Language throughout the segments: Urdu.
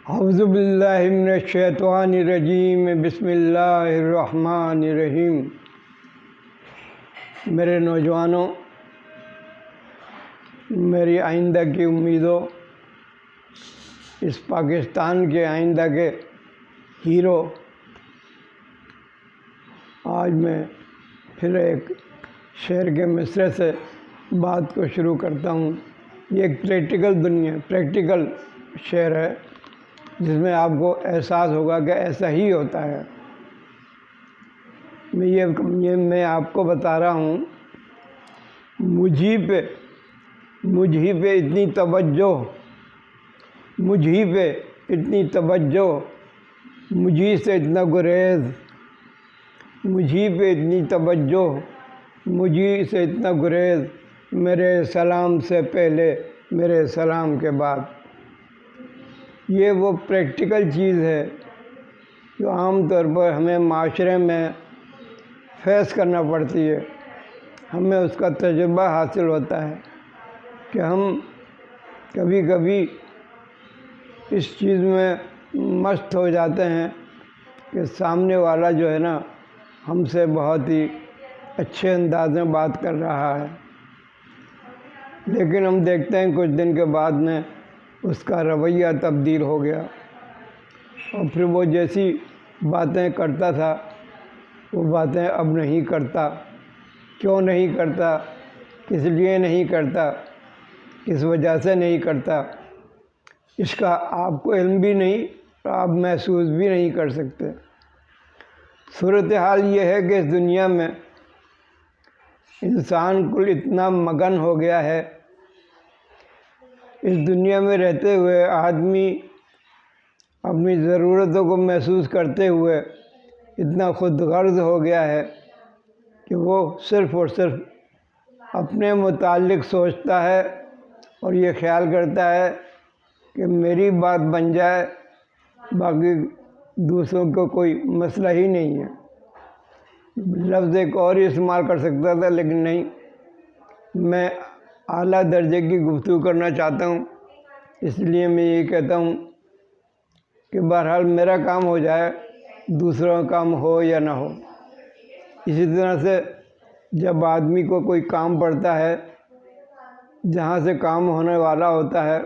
اعوذ باللہ من الشیطان الرجیم، بسم اللہ الرحمن الرحیم۔ میرے نوجوانوں، میری آئندہ کی امیدوں، اس پاکستان کے آئندہ کے ہیرو، آج میں پھر ایک شعر کے مصرعے سے بات کو شروع کرتا ہوں۔ یہ ایک پریکٹیکل شعر ہے جس میں آپ کو احساس ہوگا کہ ایسا ہی ہوتا ہے۔ میں آپ کو بتا رہا ہوں، مجھی پہ اتنی توجہ، مجھی پہ اتنی توجہ، مجھی سے اتنا گریز، مجھی پہ اتنی توجہ، مجھی سے اتنا گریز، میرے سلام سے پہلے میرے سلام کے بعد۔ یہ وہ پریکٹیکل چیز ہے جو عام طور پر ہمیں معاشرے میں فیس کرنا پڑتی ہے۔ ہمیں اس کا تجربہ حاصل ہوتا ہے کہ ہم کبھی کبھی اس چیز میں مست ہو جاتے ہیں کہ سامنے والا جو ہے نا، ہم سے بہت ہی اچھے انداز میں بات کر رہا ہے، لیکن ہم دیکھتے ہیں کچھ دن کے بعد میں اس کا رویہ تبدیل ہو گیا، اور پھر وہ جیسی باتیں کرتا تھا وہ باتیں اب نہیں کرتا۔ کیوں نہیں کرتا؟ کس لیے نہیں کرتا؟ کس وجہ سے نہیں کرتا؟ اس کا آپ کو علم بھی نہیں اور آپ محسوس بھی نہیں کر سکتے۔ صورتحال یہ ہے کہ اس دنیا میں انسان کل اتنا مگن ہو گیا ہے، اس دنیا میں رہتے ہوئے آدمی اپنی ضرورتوں کو محسوس کرتے ہوئے اتنا خود غرض ہو گیا ہے کہ وہ صرف اور صرف اپنے متعلق سوچتا ہے اور یہ خیال کرتا ہے کہ میری بات بن جائے، باقی دوسروں کو کوئی مسئلہ ہی نہیں ہے۔ لفظ ایک اور ہی استعمال کر سکتا تھا، لیکن نہیں، میں اعلیٰ درجے کی گفتگو کرنا چاہتا ہوں، اس لیے میں یہ کہتا ہوں کہ بہرحال میرا کام ہو جائے، دوسروں کا کام ہو یا نہ ہو۔ اسی طرح سے جب آدمی کو کوئی کام پڑتا ہے، جہاں سے کام ہونے والا ہوتا ہے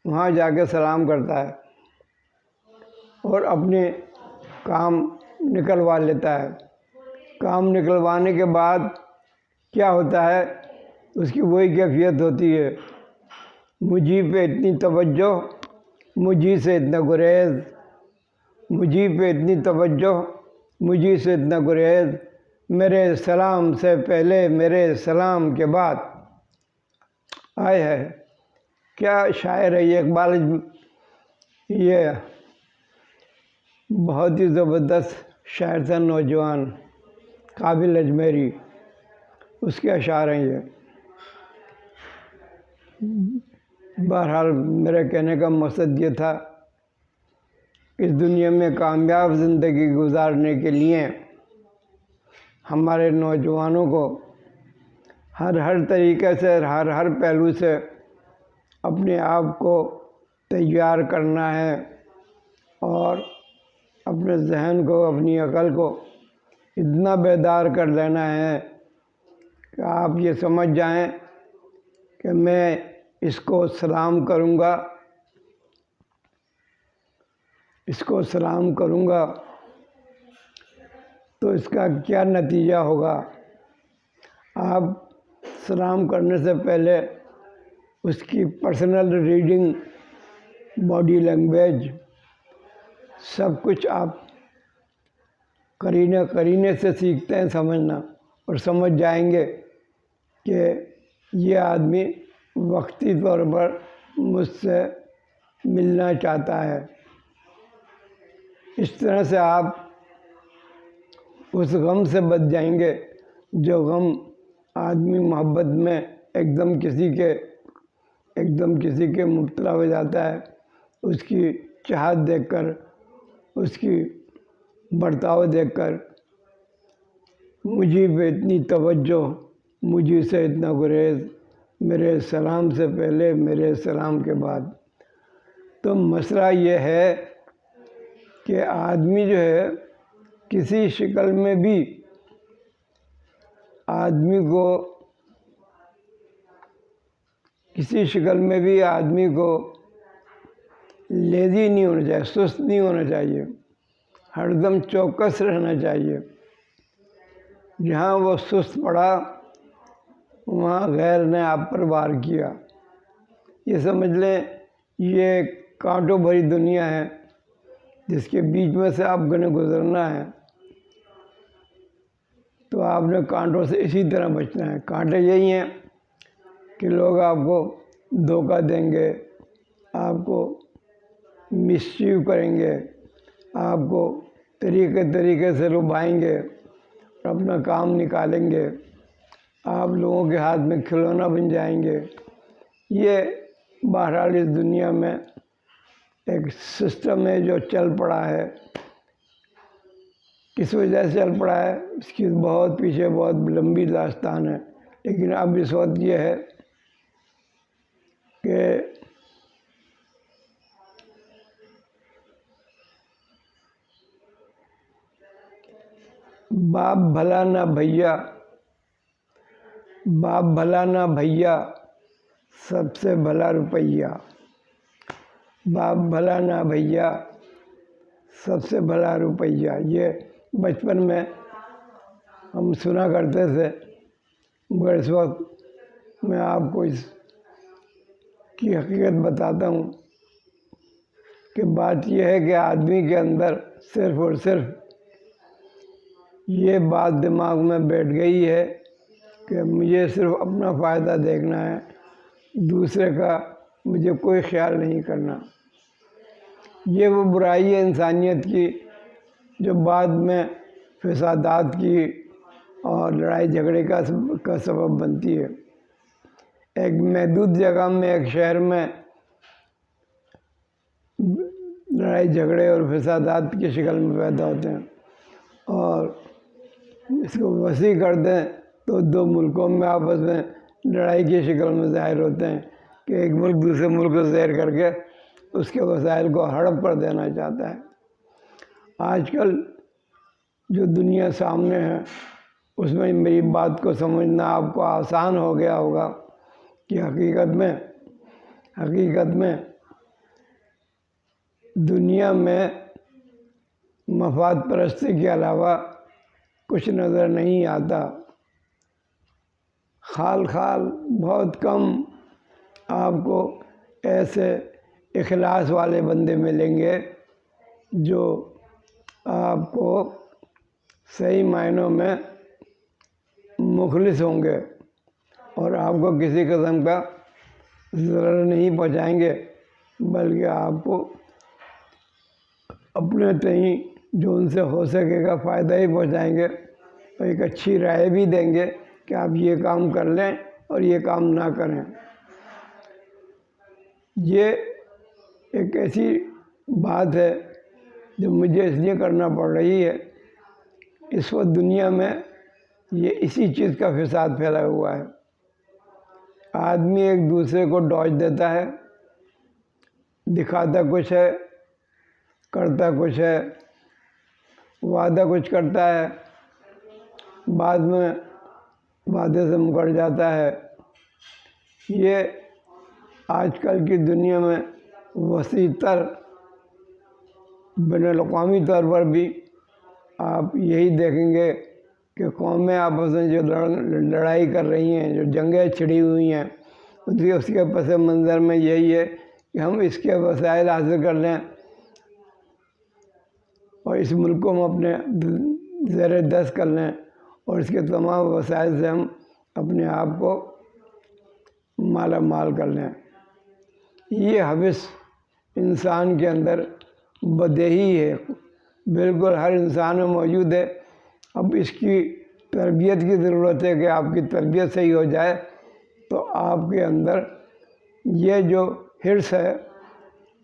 وہاں جا کے سلام کرتا ہے اور اپنے کام نکلوا لیتا ہے۔ کام نکلوانے کے بعد کیا ہوتا ہے؟ اس کی وہی کیفیت ہوتی ہے، مجھی پہ اتنی توجہ، مجھی سے اتنا گریز، مجھی پہ اتنی توجہ، مجھی سے اتنا گریز، میرے سلام سے پہلے میرے سلام کے بعد۔ آئے ہے کیا شاعر ہے یہ! اقبال، یہ بہت ہی زبردست شاعر تھا، نوجوان قابل اجمیری، اس کے اشعار ہیں یہ۔ بہرحال میرے کہنے کا مقصد یہ تھا، اس دنیا میں کامیاب زندگی گزارنے کے لیے ہمارے نوجوانوں کو ہر طریقے سے، ہر پہلو سے اپنے آپ کو تیار کرنا ہے، اور اپنے ذہن کو، اپنی عقل کو اتنا بیدار کر لینا ہے کہ آپ یہ سمجھ جائیں کہ میں اس کو سلام کروں گا، اس کو سلام کروں گا تو اس کا کیا نتیجہ ہوگا۔ آپ سلام کرنے سے پہلے اس کی پرسنل ریڈنگ، باڈی لینگویج، سب کچھ آپ قرینے سے سیکھتے ہیں سمجھنا، اور سمجھ جائیں گے کہ یہ آدمی وقتی طور پر مجھ سے ملنا چاہتا ہے۔ اس طرح سے آپ اس غم سے بچ جائیں گے جو غم آدمی محبت میں ایک دم کسی کے مبتلا ہو جاتا ہے، اس کی چاہت دیکھ کر، اس کی برتاؤ دیکھ کر، مجھی پہ اتنی توجہ، مجھی سے اتنا گریز، میرے سلام سے پہلے میرے سلام کے بعد۔ تو مسئلہ یہ ہے کہ آدمی جو ہے کسی شکل میں بھی آدمی کو لیزی نہیں ہونا چاہیے، سست نہیں ہونا چاہیے، ہر دم چوکس رہنا چاہیے۔ جہاں وہ سست پڑا وہاں غیر نے آپ پر وار کیا۔ یہ سمجھ لیں یہ کانٹوں بھری دنیا ہے جس کے بیچ میں سے آپ نے گزرنا ہے، تو آپ نے کانٹوں سے اسی طرح بچنا ہے۔ کانٹے یہی ہیں کہ لوگ آپ کو دھوکہ دیں گے، آپ کو مسچیو کریں گے، آپ کو طریقے سے لبھائیں گے اور اپنا کام نکالیں گے، آپ لوگوں کے ہاتھ میں کھلونا بن جائیں گے۔ یہ بہرحال اس دنیا میں ایک سسٹم ہے جو چل پڑا ہے۔ کس وجہ سے چل پڑا ہے اس کی بہت پیچھے بہت لمبی داستان ہے، لیکن اب اس وقت یہ ہے کہ باپ بھلا نہ بھیا سب سے بھلا روپیہ، باپ بھلا نہ بھیا سب سے بھلا روپیہ۔ یہ بچپن میں ہم سنا کرتے تھے، مگر اس وقت میں آپ کو اس کی حقیقت بتاتا ہوں کہ بات یہ ہے کہ آدمی کے اندر صرف اور صرف یہ بات دماغ میں بیٹھ گئی ہے کہ مجھے صرف اپنا فائدہ دیکھنا ہے، دوسرے کا مجھے کوئی خیال نہیں کرنا۔ یہ وہ برائی ہے انسانیت کی جو بعد میں فسادات کی اور لڑائی جھگڑے کا سبب بنتی ہے۔ ایک محدود جگہ میں، ایک شہر میں لڑائی جھگڑے اور فسادات کی شکل میں پیدا ہوتے ہیں، اور اس کو وسیع کر دیں تو دو ملکوں میں آپس میں لڑائی کی شکل میں ظاہر ہوتے ہیں کہ ایک ملک دوسرے ملک کو زہر کر کے اس کے وسائل کو ہڑپ کر دینا چاہتا ہے۔ آج کل جو دنیا سامنے ہے اس میں میری بات کو سمجھنا آپ کو آسان ہو گیا ہوگا کہ حقیقت میں دنیا میں مفاد پرستی کے علاوہ کچھ نظر نہیں آتا۔ خال بہت کم آپ کو ایسے اخلاص والے بندے ملیں گے جو آپ کو صحیح معنوں میں مخلص ہوں گے اور آپ کو کسی قسم کا ضرر نہیں پہنچائیں گے، بلکہ آپ کو اپنے تئیں جو ان سے ہو سکے گا فائدہ ہی پہنچائیں گے، اور ایک اچھی رائے بھی دیں گے کہ آپ یہ کام کر لیں اور یہ کام نہ کریں۔ یہ ایک ایسی بات ہے جو مجھے اس لیے کرنا پڑ رہی ہے، اس وقت دنیا میں یہ اسی چیز کا فساد پھیلا ہوا ہے۔ آدمی ایک دوسرے کو ڈوج دیتا ہے، دکھاتا کچھ ہے، کرتا کچھ ہے، وعدہ کچھ کرتا ہے، بعد میں وعدے سے مکر جاتا ہے۔ یہ آج کل کی دنیا میں وسیع تر بین الاقوامی طور پر بھی آپ یہی دیکھیں گے کہ قومیں آپس میں جو لڑائی کر رہی ہیں، جو جنگیں چھڑی ہوئی ہیں، اس کے پس منظر میں یہی ہے کہ ہم اس کے وسائل حاصل کر لیں اور اس ملک کو ہم اپنے زیر دست کر لیں اور اس کے تمام وسائل سے ہم اپنے آپ کو مالا مال کر لیں۔ یہ حوث انسان کے اندر بدیہی ہے، بالکل ہر انسان میں موجود ہے۔ اب اس کی تربیت کی ضرورت ہے کہ آپ کی تربیت صحیح ہو جائے تو آپ کے اندر یہ جو حرص ہے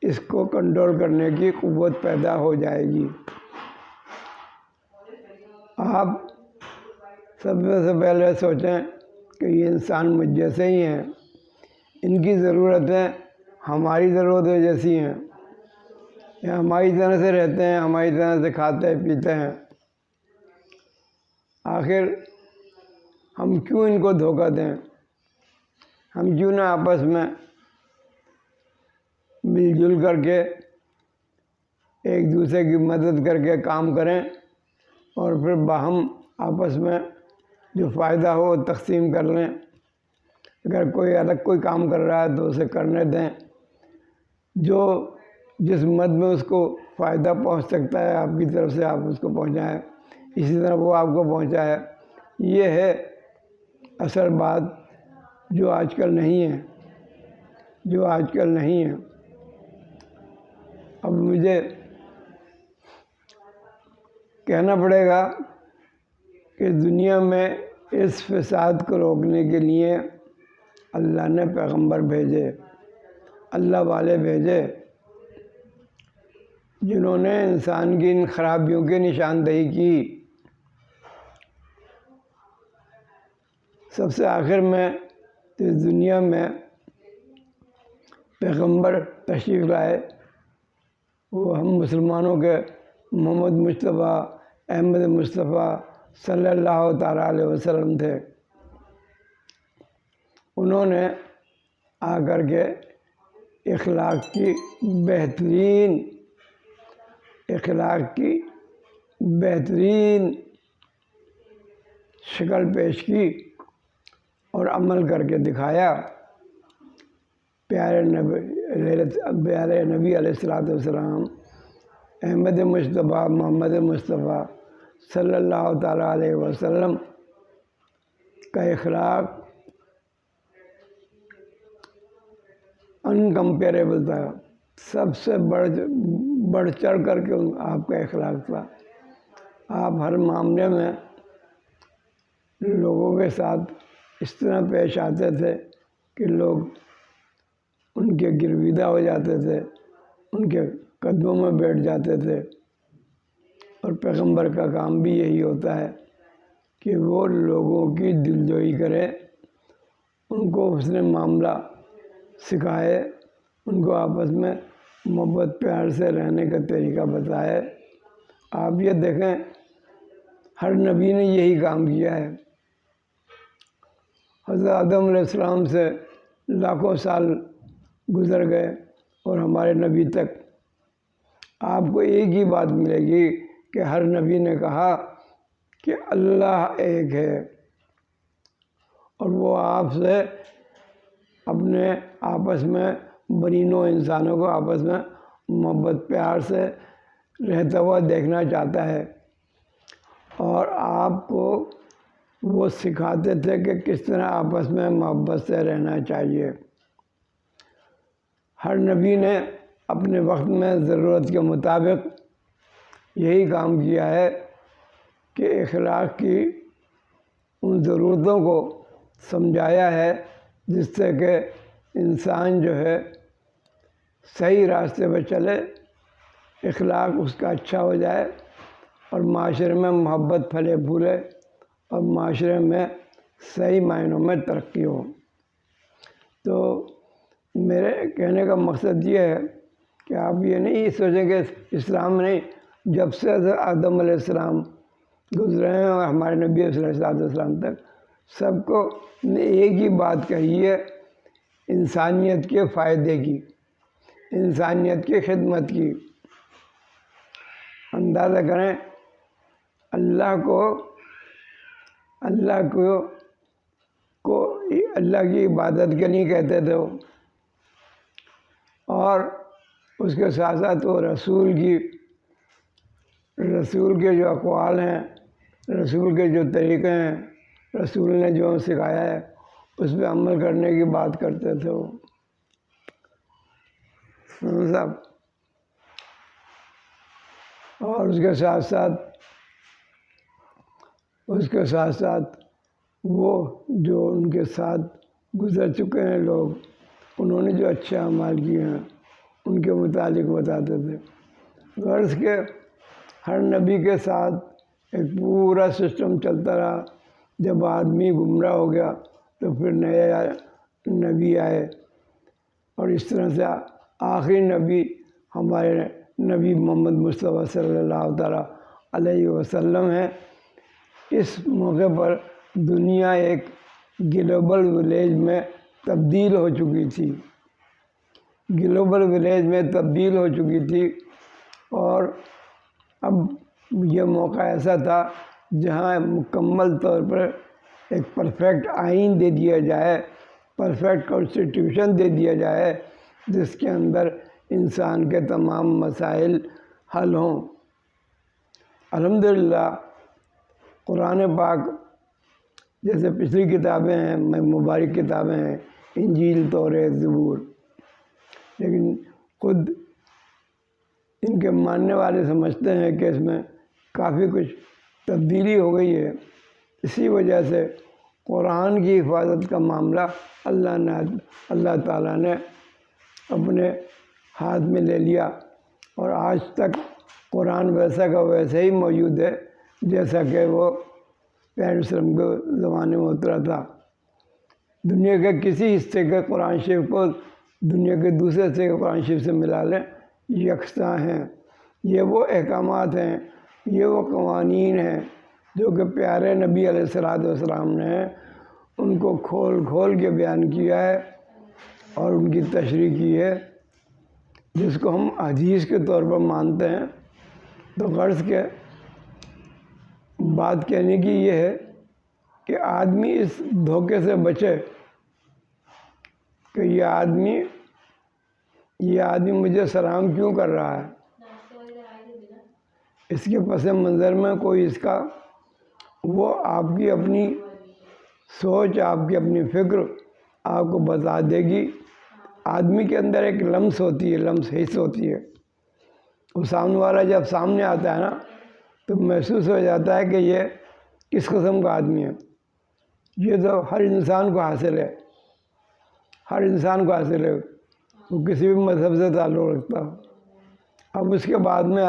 اس کو کنٹرول کرنے کی قوت پیدا ہو جائے گی۔ آپ سب سے پہلے سوچیں کہ یہ انسان مجھ جیسے ہی ہیں، ان کی ضرورتیں ہماری ضرورتیں جیسی ہیں۔ یہ ہماری طرح سے رہتے ہیں، ہماری طرح سے کھاتے پیتے ہیں، آخر ہم کیوں ان کو دھوکہ دیں؟ ہم کیوں نہ آپس میں مل جل کر کے ایک دوسرے کی مدد کر کے کام کریں اور پھر باہم آپس میں جو فائدہ ہو وہ تقسیم کر لیں۔ اگر کوئی الگ کوئی کام کر رہا ہے تو اسے کرنے دیں، جو جس مد میں اس کو فائدہ پہنچ سکتا ہے آپ کی طرف سے آپ اس کو پہنچائیں، اسی طرح وہ آپ کو پہنچائے۔ یہ ہے اصل بات جو آج کل نہیں ہے، جو آج کل نہیں ہے۔ اب مجھے کہنا پڑے گا کہ دنیا میں اس فساد کو روکنے کے لیے اللہ نے پیغمبر بھیجے، اللہ والے بھیجے، جنہوں نے انسان کی ان خرابیوں کی نشاندہی کی۔ سب سے آخر میں اس دنیا میں پیغمبر تشریف لائے، وہ ہم مسلمانوں کے محمد مصطفیٰ احمد مصطفیٰ صلی اللہ تعالیٰ علیہ وسلم تھے۔ انہوں نے آ کر کے اخلاق کی بہترین شکل پیش کی اور عمل کر کے دکھایا۔ پیارے نبی علیہ السلام احمد مصطفیٰ محمد مصطفیٰ صلی اللہ تعالیٰ علیہ وسلم کا اخلاق انکمپیریبل تھا، سب سے بڑھ چڑھ کر کے آپ کا اخلاق تھا۔ آپ ہر معاملے میں لوگوں کے ساتھ اس طرح پیش آتے تھے کہ لوگ ان کے گرویدہ ہو جاتے تھے، ان کے قدموں میں بیٹھ جاتے تھے۔ اور پیغمبر کا کام بھی یہی ہوتا ہے کہ وہ لوگوں کی دلجوئی کرے، ان کو حسن معاملہ سکھائے، ان کو آپس میں محبت پیار سے رہنے کا طریقہ بتائے۔ آپ یہ دیکھیں ہر نبی نے یہی کام کیا ہے۔ حضرت آدم علیہ السلام سے لاکھوں سال گزر گئے اور ہمارے نبی تک آپ کو ایک ہی بات ملے گی کہ ہر نبی نے کہا کہ اللہ ایک ہے، اور وہ آپ سے اپنے آپس میں بنینوں انسانوں کو آپس میں محبت پیار سے رہتا ہوا دیکھنا چاہتا ہے۔ اور آپ کو وہ سکھاتے تھے کہ کس طرح آپس میں محبت سے رہنا چاہیے۔ ہر نبی نے اپنے وقت میں ضرورت کے مطابق یہی کام کیا ہے کہ اخلاق کی ان ضرورتوں کو سمجھایا ہے جس سے کہ انسان جو ہے صحیح راستے پہ چلے، اخلاق اس کا اچھا ہو جائے اور معاشرے میں محبت پھلے پھولے اور معاشرے میں صحیح معنوں میں ترقی ہو۔ تو میرے کہنے کا مقصد یہ ہے کہ آپ یہ نہیں سوچیں کہ اسلام نہیں، جب سے حضرت آدم علیہ السلام گزرے ہیں اور ہمارے نبی صلی اللہ علیہ وسلم تک سب کو نے ایک ہی بات کہی ہے، انسانیت کے فائدے کی، انسانیت کی خدمت کی۔ اندازہ کریں اللہ کی عبادت کے لیے کہتے تھے وہ، اور اس کے ساتھ ساتھ وہ رسول کے جو اقوال ہیں، رسول کے جو طریقے ہیں، رسول نے جو سکھایا ہے اس پہ عمل کرنے کی بات کرتے تھے وہ صاحب۔ اور اس کے ساتھ ساتھ وہ جو ان کے ساتھ گزر چکے ہیں لوگ، انہوں نے جو اچھے اعمال کیے ہیں ان کے متعلق بتاتے تھے۔ غرض کہ ہر نبی کے ساتھ ایک پورا سسٹم چلتا رہا۔ جب آدمی گمراہ ہو گیا تو پھر نئے نبی آئے، اور اس طرح سے آخری نبی ہمارے نبی محمد مصطفیٰ صلی اللہ تعالیٰ علیہ وسلم ہیں۔ اس موقع پر دنیا ایک گلوبل ولیج میں تبدیل ہو چکی تھی، گلوبل ولیج میں تبدیل ہو چکی تھی، اور اب یہ موقع ایسا تھا جہاں مکمل طور پر ایک پرفیکٹ آئین دے دیا جائے، پرفیکٹ کانسٹیٹیوشن دے دیا جائے، جس کے اندر انسان کے تمام مسائل حل ہوں۔ الحمدللہ قرآن پاک جیسے پچھلی کتابیں ہیں، مبارک کتابیں ہیں، انجیل، تورات، زبور، لیکن خود ان کے ماننے والے سمجھتے ہیں کہ اس میں کافی کچھ تبدیلی ہو گئی ہے۔ اسی وجہ سے قرآن کی حفاظت کا معاملہ اللہ تعالیٰ نے اپنے ہاتھ میں لے لیا، اور آج تک قرآن ویسا کا ویسا ہی موجود ہے جیسا کہ وہ پیغمبر وسلم کے زمانے میں اترا تھا۔ دنیا کے کسی حصے کے قرآن شریف کو دنیا کے دوسرے حصے کے قرآن شریف سے ملا لیں، یکساں ہیں۔ یہ وہ احکامات ہیں، یہ وہ قوانین ہیں جو کہ پیارے نبی علیہ السلام نے ان کو کھول کھول کے بیان کیا ہے اور ان کی تشریح کی ہے، جس کو ہم حدیث کے طور پر مانتے ہیں۔ تو غرض کے بات کہنے کی یہ ہے کہ آدمی اس دھوکے سے بچے کہ یہ آدمی مجھے سلام کیوں کر رہا ہے، اس کے پس منظر میں کوئی اس کا وہ آپ کی اپنی سوچ، آپ کی اپنی فکر آپ کو بتا دے گی۔ آدمی کے اندر ایک لمس ہوتی ہے، لمس حس ہوتی ہے، وہ سامنے والا جب سامنے آتا ہے نا تو محسوس ہو جاتا ہے کہ یہ کس قسم کا آدمی ہے۔ یہ تو ہر انسان کو حاصل ہے، ہر انسان کو حاصل ہے، وہ کسی بھی مذہب سے تعلق رکھتا ہو۔ اب اس کے بعد میں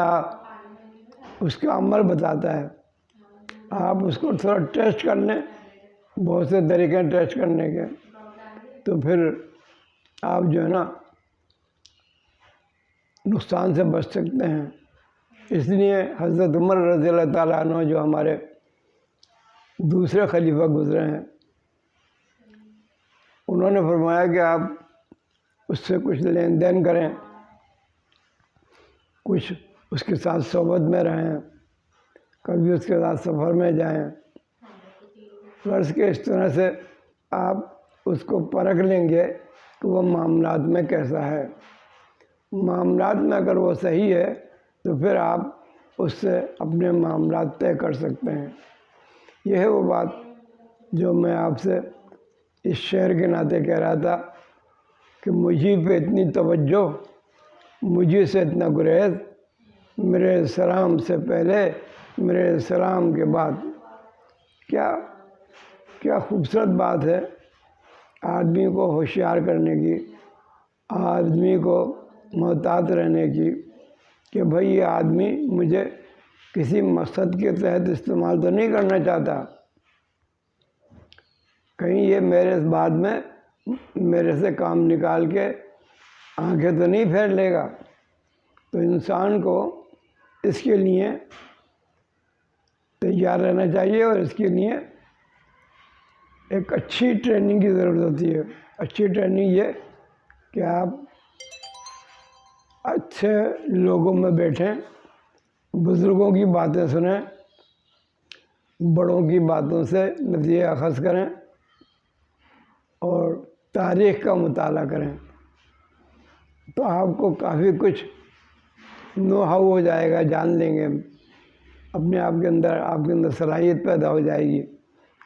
اس کا عمل بتاتا ہے، آپ اس کو تھوڑا ٹیسٹ کر لیں، بہت سے طریقے ہیں ٹیسٹ کرنے کے، تو پھر آپ جو ہے نا نقصان سے بچ سکتے ہیں۔ اس لیے حضرت عمر رضی اللہ تعالیٰ عنہ جو ہمارے دوسرے خلیفہ گزرے ہیں، انہوں نے فرمایا کہ آپ اس سے کچھ لین دین کریں، کچھ اس کے ساتھ صحبت میں رہیں، کبھی اس کے ساتھ سفر میں جائیں، غرض کے اس طرح سے آپ اس کو پرکھ لیں گے کہ وہ معاملات میں کیسا ہے۔ معاملات میں اگر وہ صحیح ہے تو پھر آپ اس سے اپنے معاملات طے کر سکتے ہیں۔ یہ ہے وہ بات جو میں آپ سے اس شعر کے ناطے کہہ رہا تھا کہ مجھے پہ اتنی توجہ، مجھے سے اتنا گریز، میرے سلام سے پہلے، میرے سلام کے بعد۔ کیا خوبصورت بات ہے آدمی کو ہوشیار کرنے کی، آدمی کو محتاط رہنے کی، کہ بھئی یہ آدمی مجھے کسی مقصد کے تحت استعمال تو نہیں کرنا چاہتا، کہیں یہ میرے اس بات میں میرے سے کام نکال کے آنکھیں تو نہیں پھیر لے گا۔ تو انسان کو اس کے لیے تیار رہنا چاہیے، اور اس کے لیے ایک اچھی ٹریننگ کی ضرورت ہوتی ہے۔ اچھی ٹریننگ یہ کہ آپ اچھے لوگوں میں بیٹھیں، بزرگوں کی باتیں سنیں، بڑوں کی باتوں سے نتیجہ اخذ کریں، اور تاریخ کا مطالعہ کریں، تو آپ کو کافی کچھ نو ہاؤ ہو جائے گا، جان لیں گے، اپنے آپ کے اندر صلاحیت پیدا ہو جائے گی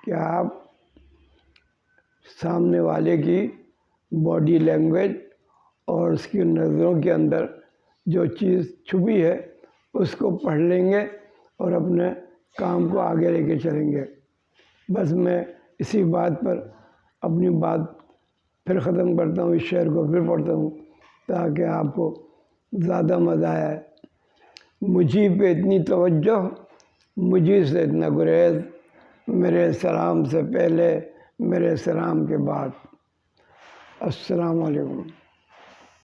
کہ آپ سامنے والے کی باڈی لینگویج اور اس کی نظروں کے اندر جو چیز چھپی ہے اس کو پڑھ لیں گے اور اپنے کام کو آگے لے کے چلیں گے۔ بس میں اسی بات پر اپنی بات پھر ختم کرتا ہوں، اس شعر کو پھر پڑھتا ہوں تاکہ آپ کو زیادہ مزہ آئے۔ مجھے پہ اتنی توجہ، مجھے سے اتنا گریز، میرے سلام سے پہلے، میرے سلام کے بعد۔ السلام علیکم۔